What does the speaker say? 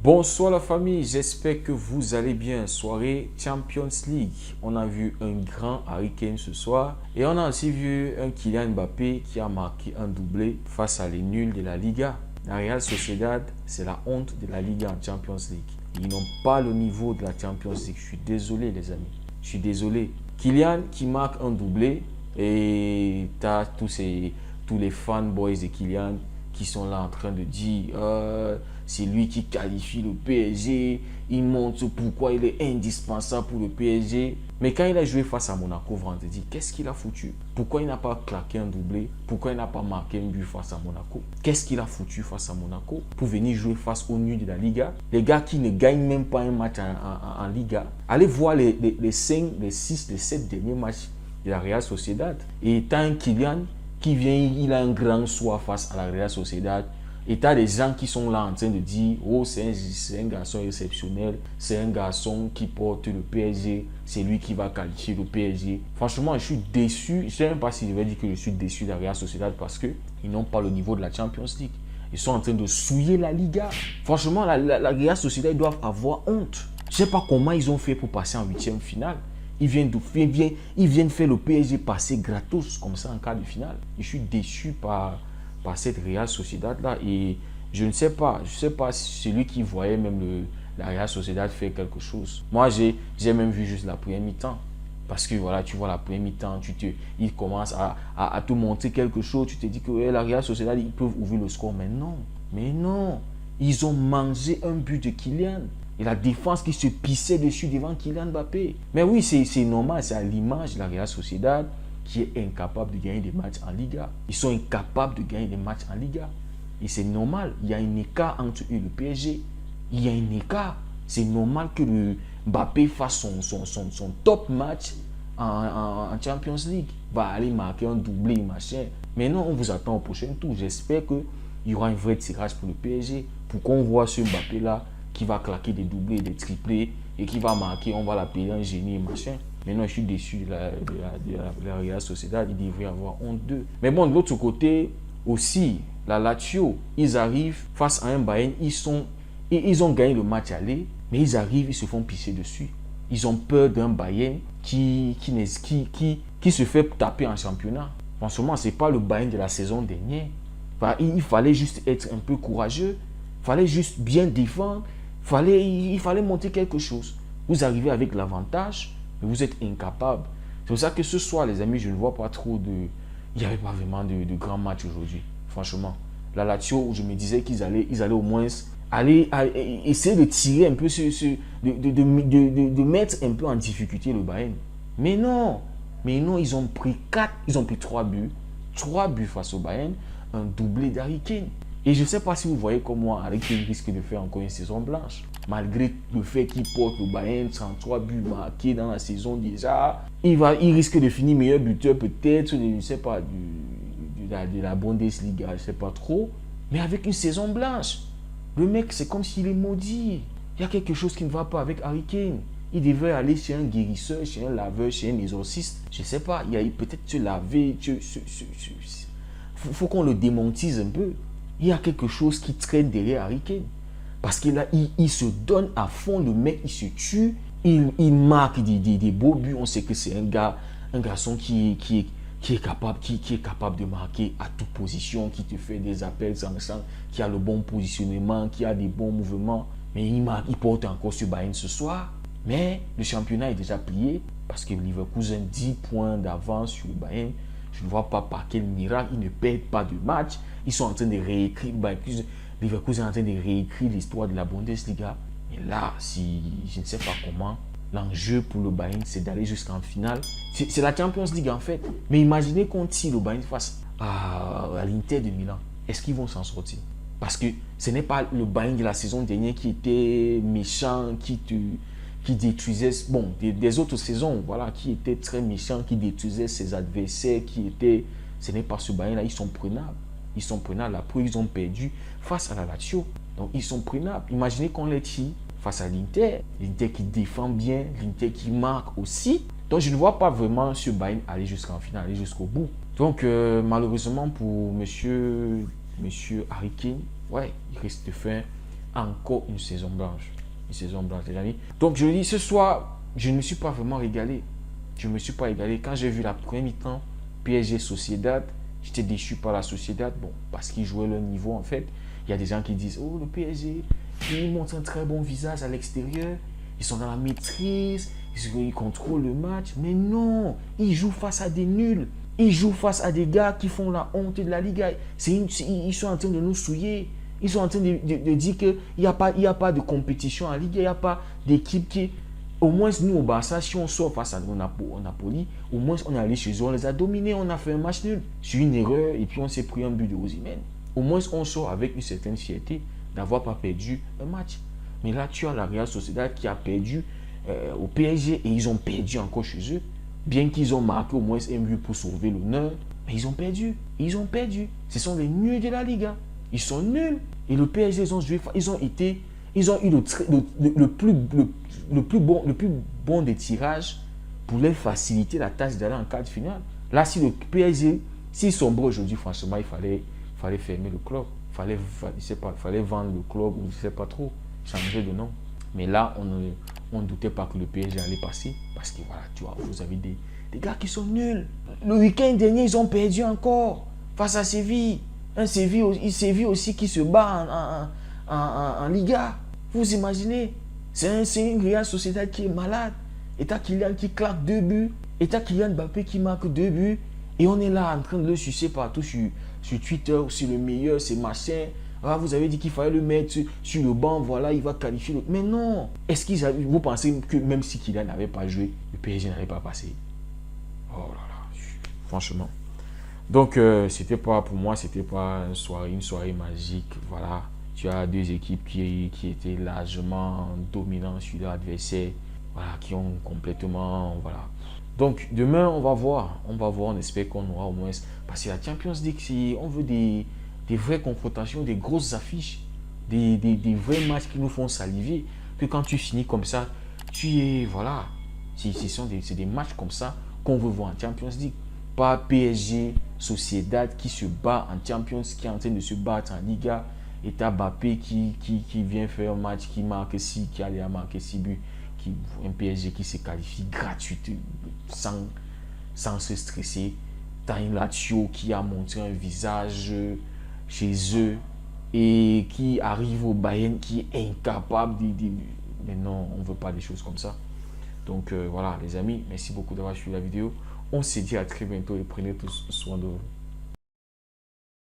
Bonsoir la famille, j'espère que vous allez bien. Soirée Champions League. On a vu un grand Harry Kane ce soir et on a aussi vu un Kylian Mbappé qui a marqué un doublé face à les nuls de la Liga. La Real Sociedad, c'est la honte de la Liga en Champions League. Ils n'ont pas le niveau de la Champions League. Je suis désolé les amis, je suis désolé. Kylian qui marque un doublé et tu as tous les fanboys de Kylian qui sont là en train de dire c'est lui qui qualifie le PSG, il montre pourquoi il est indispensable pour le PSG. Mais quand il a joué face à Monaco vendredi, qu'est-ce qu'il a foutu? Pourquoi il n'a pas claqué un doublé? Pourquoi il n'a pas marqué un but face à Monaco? Qu'est-ce qu'il a foutu face à Monaco pour venir jouer face aux nuls de la Liga? Les gars qui ne gagnent même pas un match en Liga. Allez voir les 5, les 6, les 7 derniers matchs de la Real Sociedad. Et tant un Kylian qui vient, il a un grand soir face à la Real Sociedad. Et tu as des gens qui sont là en train de dire « Oh, c'est un garçon exceptionnel, c'est un garçon qui porte le PSG, c'est lui qui va qualifier le PSG. » Franchement, je suis déçu. Je ne sais même pas si je vais dire que je suis déçu de la Real Sociedad parce qu'ils n'ont pas le niveau de la Champions League. Ils sont en train de souiller la Liga. Franchement, la Real Sociedad, ils doivent avoir honte. Je ne sais pas comment ils ont fait pour passer en 8e finale. Ils viennent faire le PSG passer gratos comme ça en quart de finale. Je suis déçu par cette Real Sociedad là et je ne sais pas si celui qui voyait même la Real Sociedad faire quelque chose. Moi j'ai même vu juste la première mi-temps parce que voilà, tu vois la première mi-temps, il commence à te montrer quelque chose, tu te dis que la Real Sociedad ils peuvent ouvrir le score, mais non, ils ont mangé un but de Kylian. Et la défense qui se pissait dessus devant Kylian Mbappé. Mais oui, c'est normal, c'est à l'image de la Real Sociedad qui est incapable de gagner des matchs en Liga. Ils sont incapables de gagner des matchs en Liga. Et c'est normal, il y a un écart entre eux et le PSG. Il y a un écart. C'est normal que le Mbappé fasse son top match en Champions League. Va aller marquer un doublé, machin. Mais non, on vous attend au prochain tour. J'espère qu'il y aura un vrai tirage pour le PSG. Pour qu'on voit ce Mbappé-là qui va claquer des doublés, des triplés et qui va marquer, on va l'appeler un génie, machin. Mais non, je suis déçu de la Real Sociedad. Il devrait avoir honte d'eux. Mais bon, de l'autre côté, aussi, la Lazio, ils arrivent face à un Bayern. Ils ont gagné le match aller, mais ils arrivent, ils se font pisser dessus. Ils ont peur d'un Bayern qui se fait taper en championnat. Franchement, ce n'est pas le Bayern de la saison dernière. Enfin, il fallait juste être un peu courageux. Il fallait juste bien défendre. Il fallait monter quelque chose. Vous arrivez avec l'avantage, mais vous êtes incapable. C'est pour ça que ce soir, les amis, je ne vois pas trop de... Il n'y avait pas vraiment de grands matchs aujourd'hui. Franchement. La Lazio, je me disais qu'ils allaient au moins essayer de tirer un peu, de mettre un peu en difficulté le Bayern. Mais non, ils ont pris 3 buts. 3 buts face au Bayern, un doublé d'Harry Kane. Et je ne sais pas si vous voyez comme moi, Harry Kane risque de faire encore une saison blanche. Malgré le fait qu'il porte le Bayern, 33 buts marqués dans la saison déjà. Il risque de finir meilleur buteur peut-être, je ne sais pas, de la Bundesliga, je ne sais pas trop. Mais avec une saison blanche, le mec, c'est comme s'il est maudit. Il y a quelque chose qui ne va pas avec Harry Kane. Il devrait aller chez un guérisseur, chez un laveur, chez un exorciste. Je ne sais pas, il y a peut-être se laver. Faut qu'on le démontise un peu. Il y a quelque chose qui traîne derrière Harry Kane. Parce qu'il il se donne à fond, le mec, il se tue, il marque des beaux buts. On sait que c'est un garçon qui est capable de marquer à toute position, qui te fait des appels sans sang, qui a le bon positionnement, qui a des bons mouvements. Mais il porte encore sur Bayern ce soir. Mais le championnat est déjà plié parce que Leverkusen 10 points d'avance sur le Bayern. Je ne vois pas par quel miracle ils ne perdent pas de match. Ils sont en train de réécrire, Leverkusen est en train de réécrire l'histoire de la Bundesliga. Et là, je ne sais pas comment, l'enjeu pour le Bayern, c'est d'aller jusqu'en finale. C'est la Champions League en fait. Mais imaginez qu'on tire le Bayern face à l'Inter de Milan. Est-ce qu'ils vont s'en sortir? Parce que ce n'est pas le Bayern de la saison dernière qui était méchant, qui détruisait, bon, des autres saisons, voilà, qui était très méchant, qui détruisait ses adversaires, ce n'est pas ce Bayern-là, ils sont prenables. Ils sont prenables, la preuve, ils ont perdu face à la Lazio. Donc, ils sont prenables. Imaginez qu'on les tire face à l'Inter qui défend bien, l'Inter qui marque aussi. Donc, je ne vois pas vraiment ce Bayern aller jusqu'en finale, aller jusqu'au bout. Donc, malheureusement pour monsieur Harry Kane, ouais, il risque de faire encore une saison blanche. Une saison blanche, les amis. Donc, je le dis, ce soir, je ne me suis pas vraiment régalé. Je ne me suis pas régalé. Quand j'ai vu la première mi-temps, PSG Sociedad, j'étais déçu par la Sociedad. Bon, parce qu'ils jouaient leur niveau, en fait. Il y a des gens qui disent, oh, le PSG, ils montrent un très bon visage à l'extérieur. Ils sont dans la maîtrise. Ils contrôlent le match. Mais non, ils jouent face à des nuls. Ils jouent face à des gars qui font la honte de la Liga. Ils sont en train de nous souiller. Ils sont en train de dire qu'il n'y a pas de compétition en Ligue. Il n'y a pas d'équipe qui... Au moins, nous, au Barça, si on sort face à Napoli, au moins, on est allé chez eux, on les a dominés, on a fait un match nul. C'est une erreur et puis on s'est pris un but de Osimhen. Au moins, on sort avec une certaine fierté d'avoir pas perdu un match. Mais là, tu as la Real Sociedad qui a perdu au PSG et ils ont perdu encore chez eux. Bien qu'ils ont marqué au moins un but pour sauver l'honneur, mais ils ont perdu. Ils ont perdu. Ce sont les nuls de la Liga. Ils sont nuls. Et le PSG, ils ont eu le plus bon des tirages pour leur faciliter la tâche d'aller en quart de finale. Là, si le PSG, s'ils sont bons aujourd'hui, franchement, il fallait fermer le club. Il fallait vendre le club ou je ne sais pas trop, changer de nom. Mais là, on ne doutait pas que le PSG allait passer. Parce que voilà, tu vois, vous avez des gars qui sont nuls. Le week-end dernier, ils ont perdu encore face à Séville. Séville aussi qui se bat en Liga. Vous imaginez? C'est une Real Sociedad qui est malade. Et t'as Kylian qui claque 2 buts. Et t'as Kylian Mbappé qui marque 2 buts. Et on est là en train de le sucer partout sur Twitter, sur le meilleur, c'est machin. Ah, vous avez dit qu'il fallait le mettre sur le banc, voilà, il va qualifier. Mais non. Vous pensez que même si Kylian n'avait pas joué, le PSG n'allait pas passer? Oh là là, franchement. Donc, c'était pas, pour moi, c'était pas une soirée magique. Voilà, tu as deux équipes qui étaient largement dominantes sur leur adversaire. Voilà, qui ont complètement, voilà. Donc, demain, on va voir, on espère qu'on aura au moins, parce que la Champions League, on veut des vraies confrontations, des grosses affiches, des vrais matchs qui nous font saliver. Que quand tu finis comme ça, voilà, c'est des matchs comme ça qu'on veut voir en Champions League. Pas PSG, Sociedad qui se bat en Champions, qui est en train de se battre en Liga, et t'as Mbappé qui vient faire un match, qui allait à marquer 6 buts, un PSG qui se qualifie gratuitement, sans se stresser. T'as une Lazio qui a montré un visage chez eux et qui arrive au Bayern qui est incapable de... Mais non, on ne veut pas des choses comme ça. Donc voilà les amis, merci beaucoup d'avoir suivi la vidéo. On se dit à très bientôt et prenez tous soin de vous.